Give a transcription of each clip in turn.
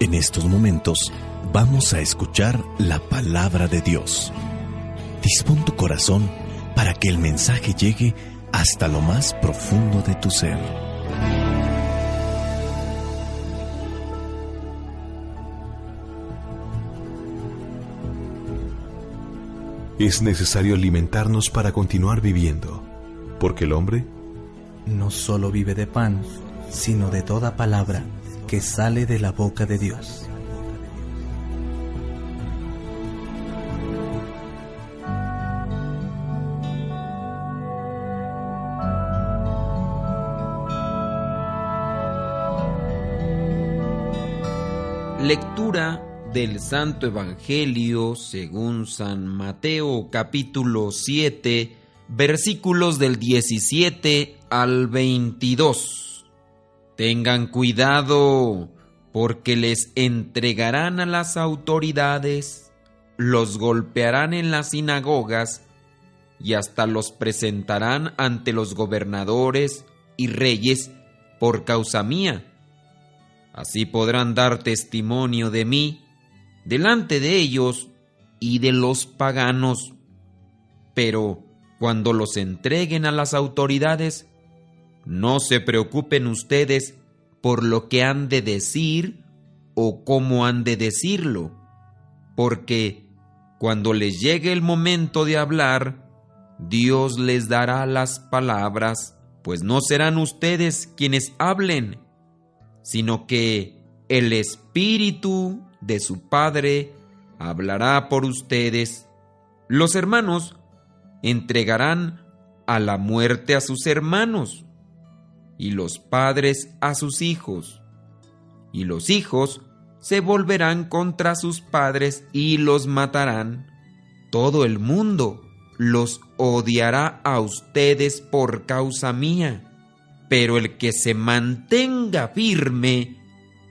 En estos momentos vamos a escuchar la palabra de Dios. Dispón tu corazón para que el mensaje llegue hasta lo más profundo de tu ser. Es necesario alimentarnos para continuar viviendo, porque el hombre no solo vive de pan, sino de toda palabra que sale de la boca de Dios. Lectura del Santo Evangelio según San Mateo, capítulo 7, versículos del 17 al 22. Tengan cuidado, porque les entregarán a las autoridades, los golpearán en las sinagogas y hasta los presentarán ante los gobernadores y reyes por causa mía. Así podrán dar testimonio de mí delante de ellos y de los paganos. Pero cuando los entreguen a las autoridades, no se preocupen ustedes por lo que han de decir o cómo han de decirlo, porque cuando les llegue el momento de hablar, Dios les dará las palabras, pues no serán ustedes quienes hablen, sino que el Espíritu de su Padre hablará por ustedes. Los hermanos entregarán a la muerte a sus hermanos, y los padres a sus hijos, y los hijos se volverán contra sus padres y los matarán. Todo el mundo los odiará a ustedes por causa mía, pero el que se mantenga firme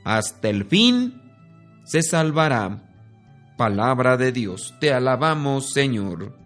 hasta el fin se salvará. Palabra de Dios, te alabamos, Señor.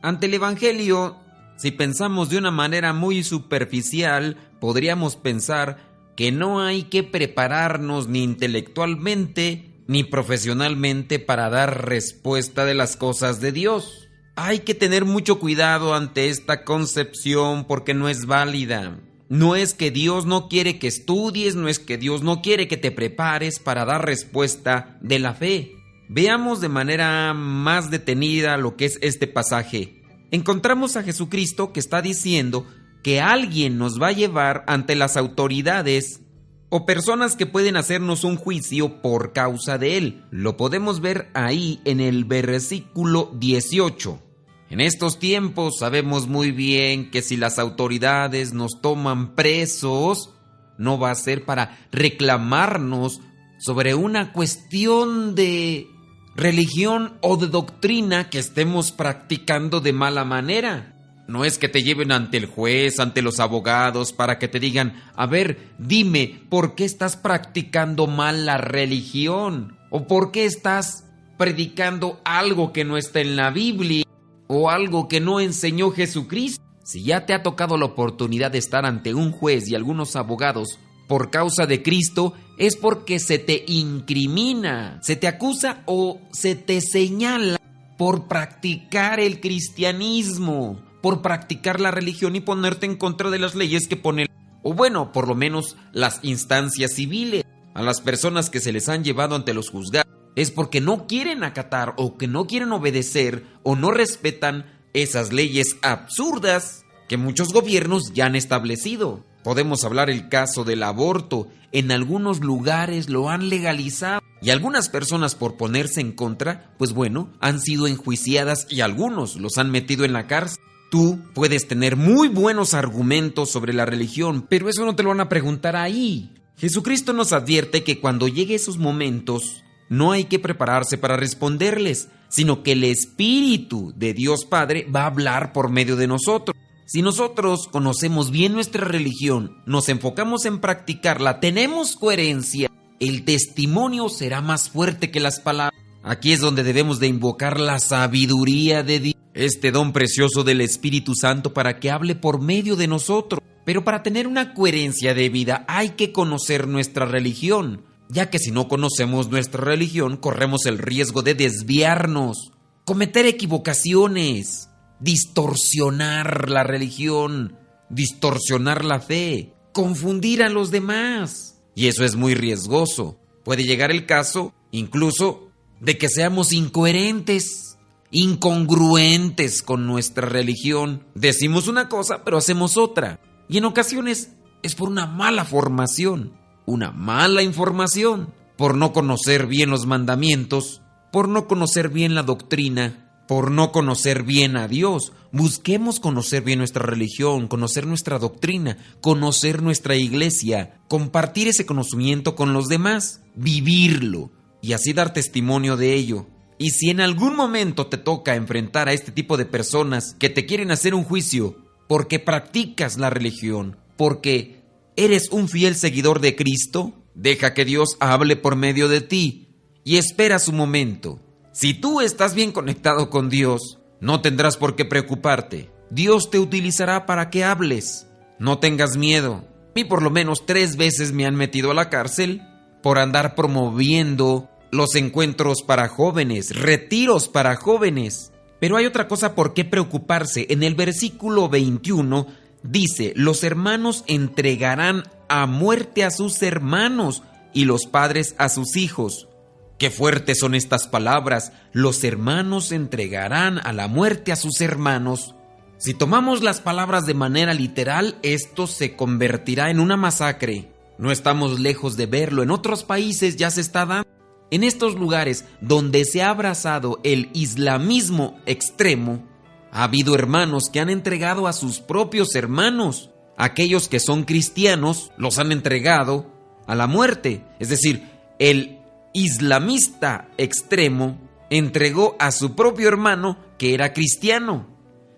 Ante el Evangelio, si pensamos de una manera muy superficial, podríamos pensar que no hay que prepararnos ni intelectualmente ni profesionalmente para dar respuesta de las cosas de Dios. Hay que tener mucho cuidado ante esta concepción porque no es válida. No es que Dios no quiere que estudies, no es que Dios no quiere que te prepares para dar respuesta de la fe. Veamos de manera más detenida lo que es este pasaje. Encontramos a Jesucristo que está diciendo que alguien nos va a llevar ante las autoridades o personas que pueden hacernos un juicio por causa de Él. Lo podemos ver ahí en el versículo 18. En estos tiempos sabemos muy bien que si las autoridades nos toman presos, no va a ser para reclamarnos sobre una cuestión de religión o de doctrina que estemos practicando de mala manera. No es que te lleven ante el juez, ante los abogados, para que te digan, a ver, dime, ¿por qué estás practicando mal la religión? ¿O por qué estás predicando algo que no está en la Biblia? ¿O algo que no enseñó Jesucristo? Si ya te ha tocado la oportunidad de estar ante un juez y algunos abogados por causa de Cristo, es porque se te incrimina, se te acusa o se te señala por practicar el cristianismo, por practicar la religión y ponerte en contra de las leyes que pone, o bueno, por lo menos las instancias civiles. A las personas que se les han llevado ante los juzgados es porque no quieren acatar o que no quieren obedecer o no respetan esas leyes absurdas que muchos gobiernos ya han establecido. Podemos hablar el caso del aborto. En algunos lugares lo han legalizado y algunas personas por ponerse en contra, pues bueno, han sido enjuiciadas y algunos los han metido en la cárcel. Tú puedes tener muy buenos argumentos sobre la religión, pero eso no te lo van a preguntar ahí. Jesucristo nos advierte que cuando llegue esos momentos, no hay que prepararse para responderles, sino que el Espíritu de Dios Padre va a hablar por medio de nosotros. Si nosotros conocemos bien nuestra religión, nos enfocamos en practicarla, tenemos coherencia, el testimonio será más fuerte que las palabras. Aquí es donde debemos de invocar la sabiduría de Dios, este don precioso del Espíritu Santo para que hable por medio de nosotros. Pero para tener una coherencia de vida hay que conocer nuestra religión. ya que si no conocemos nuestra religión, corremos el riesgo de desviarnos, cometer equivocaciones, distorsionar la religión, distorsionar la fe, confundir a los demás. Y eso es muy riesgoso. Puede llegar el caso, incluso, de que seamos incoherentes, incongruentes con nuestra religión. Decimos una cosa, pero hacemos otra. Y en ocasiones es por una mala formación, una mala información, por no conocer bien los mandamientos, por no conocer bien la doctrina, por no conocer bien a Dios. Busquemos conocer bien nuestra religión, conocer nuestra doctrina, conocer nuestra iglesia, compartir ese conocimiento con los demás, vivirlo y así dar testimonio de ello. Y si en algún momento te toca enfrentar a este tipo de personas que te quieren hacer un juicio porque practicas la religión, porque eres un fiel seguidor de Cristo, deja que Dios hable por medio de ti y espera su momento. Si tú estás bien conectado con Dios, no tendrás por qué preocuparte. Dios te utilizará para que hables. No tengas miedo. A mí por lo menos 3 veces me han metido a la cárcel por andar promoviendo los encuentros para jóvenes, retiros para jóvenes. Pero hay otra cosa por qué preocuparse. En el versículo 21 dice: los hermanos entregarán a muerte a sus hermanos y los padres a sus hijos. Qué fuertes son estas palabras. Los hermanos entregarán a la muerte a sus hermanos. Si tomamos las palabras de manera literal, esto se convertirá en una masacre. No estamos lejos de verlo. En otros países ya se está dando. En estos lugares donde se ha abrazado el islamismo extremo, ha habido hermanos que han entregado a sus propios hermanos. Aquellos que son cristianos los han entregado a la muerte. Es decir, el islamista extremo entregó a su propio hermano que era cristiano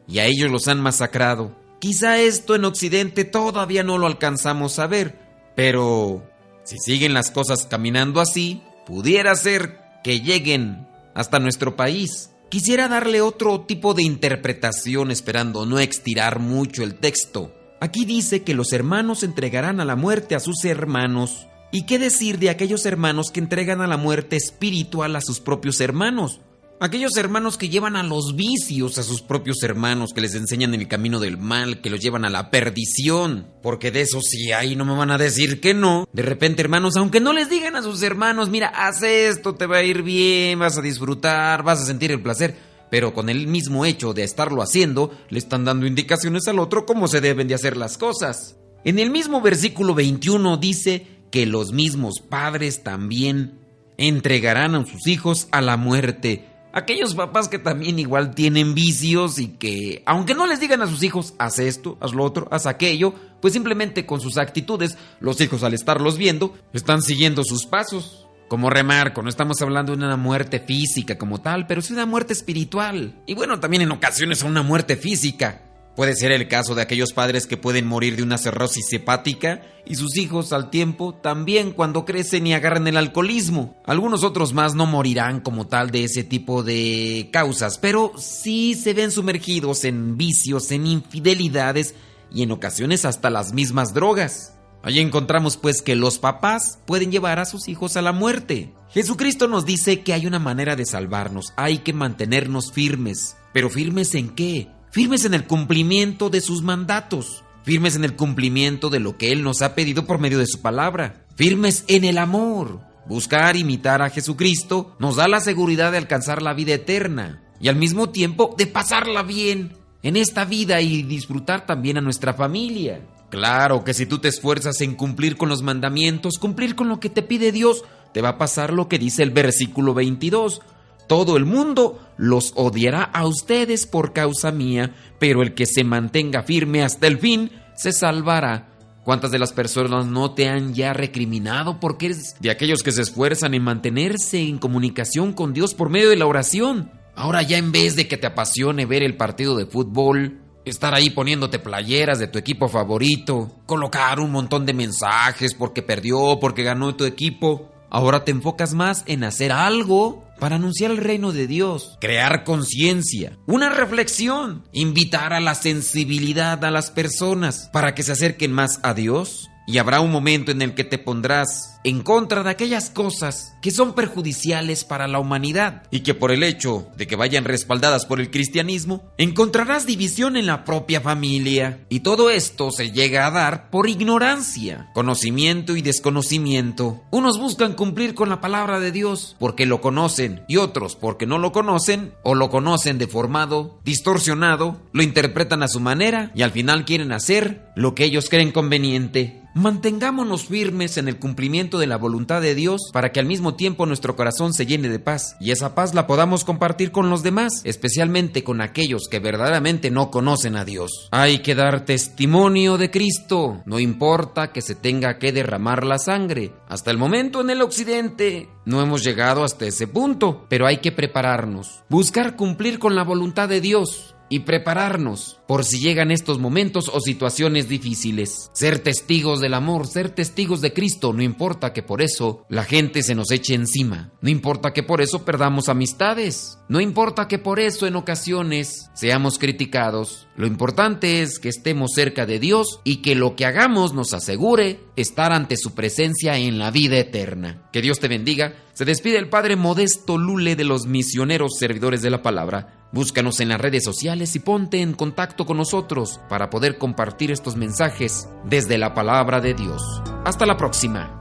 y a ellos los han masacrado. Quizá esto en Occidente todavía no lo alcanzamos a ver, pero si siguen las cosas caminando así, pudiera ser que lleguen hasta nuestro país. Quisiera darle otro tipo de interpretación esperando no estirar mucho el texto. Aquí dice que los hermanos entregarán a la muerte a sus hermanos. ¿Y qué decir de aquellos hermanos que entregan a la muerte espiritual a sus propios hermanos? Aquellos hermanos que llevan a los vicios a sus propios hermanos, que les enseñan el camino del mal, que los llevan a la perdición. Porque de eso sí hay, no me van a decir que no. De repente, hermanos, aunque no les digan a sus hermanos, mira, haz esto, te va a ir bien, vas a disfrutar, vas a sentir el placer. Pero con el mismo hecho de estarlo haciendo, le están dando indicaciones al otro cómo se deben de hacer las cosas. En el mismo versículo 21 dice que los mismos padres también entregarán a sus hijos a la muerte. Aquellos papás que también igual tienen vicios y que, aunque no les digan a sus hijos, haz esto, haz lo otro, haz aquello, pues simplemente con sus actitudes, los hijos al estarlos viendo, están siguiendo sus pasos. Como remarco, no estamos hablando de una muerte física como tal, pero sí una muerte espiritual. Y bueno, también en ocasiones una muerte física. Puede ser el caso de aquellos padres que pueden morir de una cirrosis hepática y sus hijos al tiempo también cuando crecen y agarran el alcoholismo. Algunos otros más no morirán como tal de ese tipo de causas, pero sí se ven sumergidos en vicios, en infidelidades y en ocasiones hasta las mismas drogas. Allí encontramos pues que los papás pueden llevar a sus hijos a la muerte. Jesucristo nos dice que hay una manera de salvarnos, hay que mantenernos firmes. ¿Pero firmes en qué? Firmes en el cumplimiento de sus mandatos, firmes en el cumplimiento de lo que Él nos ha pedido por medio de su palabra, firmes en el amor. Buscar imitar a Jesucristo nos da la seguridad de alcanzar la vida eterna y al mismo tiempo de pasarla bien en esta vida y disfrutar también a nuestra familia. Claro que si tú te esfuerzas en cumplir con los mandamientos, cumplir con lo que te pide Dios, te va a pasar lo que dice el versículo 22. Todo el mundo los odiará a ustedes por causa mía, pero el que se mantenga firme hasta el fin se salvará. ¿Cuántas de las personas no te han ya recriminado porque eres de aquellos que se esfuerzan en mantenerse en comunicación con Dios por medio de la oración? Ahora ya en vez de que te apasione ver el partido de fútbol, estar ahí poniéndote playeras de tu equipo favorito, colocar un montón de mensajes porque perdió, porque ganó tu equipo, ahora te enfocas más en hacer algo para anunciar el reino de Dios, crear conciencia, una reflexión, invitar a la sensibilidad a las personas para que se acerquen más a Dios. Y habrá un momento en el que te pondrás en contra de aquellas cosas que son perjudiciales para la humanidad y que por el hecho de que vayan respaldadas por el cristianismo, encontrarás división en la propia familia. Y todo esto se llega a dar por ignorancia, conocimiento y desconocimiento. Unos buscan cumplir con la palabra de Dios porque lo conocen y otros porque no lo conocen o lo conocen deformado, distorsionado, lo interpretan a su manera y al final quieren hacer lo que ellos creen conveniente. Mantengámonos firmes en el cumplimiento de la voluntad de Dios para que al mismo tiempo nuestro corazón se llene de paz y esa paz la podamos compartir con los demás, especialmente con aquellos que verdaderamente no conocen a Dios. Hay que dar testimonio de Cristo, no importa que se tenga que derramar la sangre. Hasta el momento en el occidente no hemos llegado hasta ese punto, pero hay que prepararnos, buscar cumplir con la voluntad de Dios y prepararnos por si llegan estos momentos o situaciones difíciles. Ser testigos del amor, ser testigos de Cristo, no importa que por eso la gente se nos eche encima, no importa que por eso perdamos amistades, no importa que por eso en ocasiones seamos criticados. Lo importante es que estemos cerca de Dios y que lo que hagamos nos asegure estar ante su presencia en la vida eterna. Que Dios te bendiga. Se despide el Padre Modesto Lule de los misioneros servidores de la palabra. Búscanos en las redes sociales y ponte en contacto con nosotros para poder compartir estos mensajes desde la palabra de Dios. Hasta la próxima.